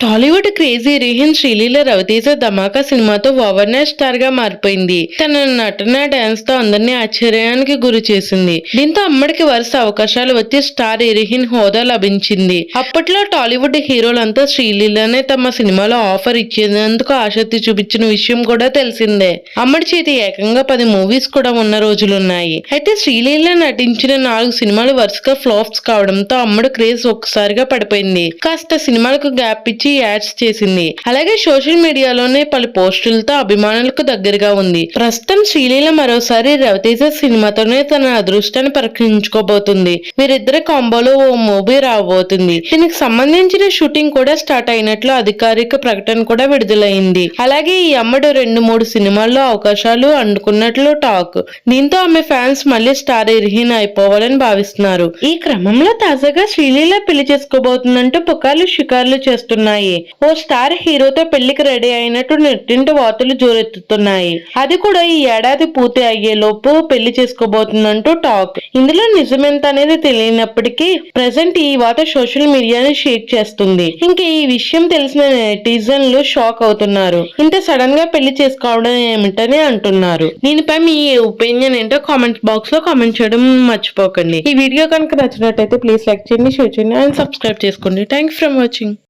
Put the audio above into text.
Tollywood crazy రీహిన్ Sreeleela Raviteja ధమాకా సినిమాతో over night star గా మారిపోయింది. తన నటన డాన్స్ తో అందరినీ ఆశ్చర్యానికి గురి చేసింది. దీంతో అమ్మడికి వరుస అవకాశాలు వచ్చి స్టార్ రీహిన్ హోదా లభించింది. అప్పట్లో టాలీవుడ్ హీరోలంతా శ్రీలీలనే తమ సినిమాలో ఆఫర్ ఇచ్చేందుకు ఆసక్తి చూపించిన విషయం కూడా తెలిసిందే. అమ్మడి చేతి ఏకంగా 10 మూవీస్ కూడా ఉన్న రోజులున్నాయి. అయితే శ్రీలీల నటించిన 4 సినిమాలు వరుసగా ఫ్లాప్స్ కావడంతో అమ్మడి క్రేజ్ ఒక్కసారిగా పడిపోయింది. కాస్త సినిమాలకు గ్యాప్ ఇచ్చి యాడ్స్ చేసింది. అలాగే సోషల్ మీడియాలోనే పలు పోస్టులతో అభిమానులకు దగ్గరగా ఉంది. ప్రస్తుతం శ్రీలీల మరోసారి రవితేజ సినిమాతోనే తన అదృష్టాన్ని పరీక్షించుకోబోతుంది. వీరిద్దరి కాంబోలో ఓ మూవీ రాబోతుంది. దీనికి సంబంధించిన షూటింగ్ కూడా స్టార్ట్ అయినట్లు అధికారిక ప్రకటన కూడా విడుదలైంది. అలాగే ఈ అమ్మడు 2-3 సినిమాల్లో అవకాశాలు అందుకున్నట్లు టాక్. దీంతో ఆమె ఫ్యాన్స్ మళ్ళీ స్టార్ రీహిన్ అయిపోవాలని భావిస్తున్నారు. ఈ క్రమంలో తాజాగా శ్రీలీల పెళ్లి చేసుకోబోతుందంటూ పుకార్లు షికార్లు చేస్తున్నాయి. ఓ స్టార్ హీరోతో పెళ్లికి రెడీ అయినట్టు నెట్టింటి వార్తలు జోరెత్తుతున్నాయి. అది కూడా ఈ ఏడాది పూర్తి అయ్యేలోపు పెళ్లి చేసుకోబోతుందంటూ టాక్. ఇందులో నిజమెంత అనేది తెలియనప్పటికీ ప్రెసెంట్ ఈ వార్త సోషల్ మీడియాని షేక్ చేస్తుంది. ఇంకా ఈ విషయం తెలిసిన నెటిజన్లు షాక్ అవుతున్నారు. ఇంత సడన్ గా పెళ్లి చేసుకోవడం ఏమిటని అంటున్నారు. దీనిపై మీ ఒపీనియన్ ఏంటో కామెంట్ బాక్స్ లో కామెంట్ చేయడం మర్చిపోకండి. ఈ వీడియో కనుక నచ్చినట్టయితే ప్లీజ్ లైక్ చేయండి, షేర్ చేయండి అండ్ సబ్స్క్రైబ్ చేసుకోండి. Thanks for watching.